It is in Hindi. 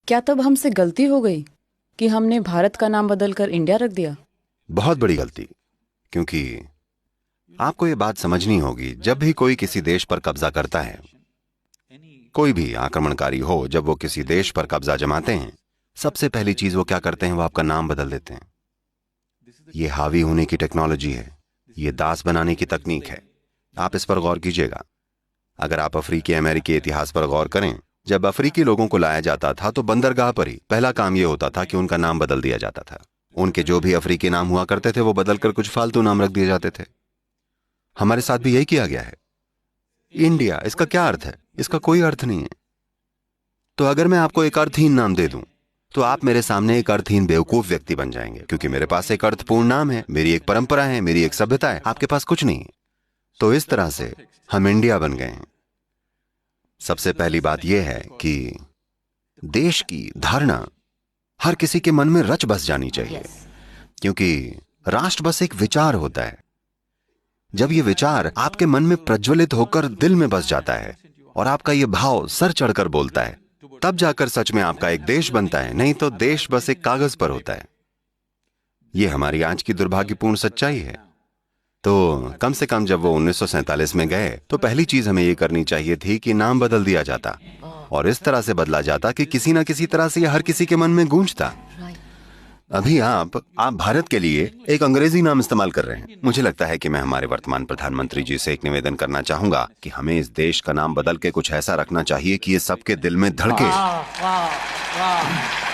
क्या तब हमसे गलती हो गई कि हमने भारत का नाम बदलकर इंडिया रख दिया? बहुत बड़ी गलती। क्योंकि आपको ये बात समझनी होगी, जब भी कोई किसी देश पर कब्जा करता है, कोई भी आक्रमणकारी हो, जब वो किसी देश पर कब्जा जमाते हैं, सबसे पहली चीज वो क्या करते हैं, वो आपका नाम बदल देते हैं। ये हावी होने की टेक्नोलॉजी है, ये दास बनाने की तकनीक है। आप इस पर गौर कीजिएगा। अगर आप अफ्रीकी अमेरिकी इतिहास पर गौर करें, जब अफ्रीकी लोगों को लाया जाता था तो बंदरगाह पर ही पहला काम यह होता था कि उनका नाम बदल दिया जाता था। उनके जो भी अफ्रीकी नाम हुआ करते थे वो बदलकर कुछ फालतू नाम रख दिए जाते थे। हमारे साथ भी यही किया गया है। इंडिया, इसका क्या अर्थ है? इसका कोई अर्थ नहीं है। तो अगर मैं आपको एक अर्थहीन नाम दे दूं, तो आप मेरे सामने एक अर्थहीन बेवकूफ व्यक्ति बन जाएंगे, क्योंकि मेरे पास एक अर्थपूर्ण नाम है, मेरी एक परंपरा है, मेरी एक सभ्यता है। आपके पास कुछ नहीं है। तो इस तरह से हम इंडिया बन गए हैं। सबसे पहली बात यह है कि देश की धारणा हर किसी के मन में रच बस जानी चाहिए, क्योंकि राष्ट्र बस एक विचार होता है। जब यह विचार आपके मन में प्रज्वलित होकर दिल में बस जाता है और आपका यह भाव सर चढ़कर बोलता है, तब जाकर सच में आपका एक देश बनता है। नहीं तो देश बस एक कागज पर होता है। यह हमारी आज की दुर्भाग्यपूर्ण सच्चाई है। तो कम से कम जब वो 1947 में गए, तो पहली चीज हमें यह करनी चाहिए थी कि नाम बदल दिया जाता, और इस तरह से बदला जाता कि किसी ना किसी तरह से यह हर किसी के मन में गूंजता। अभी आप भारत के लिए एक अंग्रेजी नाम इस्तेमाल कर रहे हैं। मुझे लगता है कि मैं हमारे वर्तमान प्रधानमंत्री जी से एक निवेदन करना चाहूंगा कि हमें इस देश का नाम बदल के कुछ ऐसा रखना चाहिए कि ये सबके दिल में धड़के। वाह वाह वाह।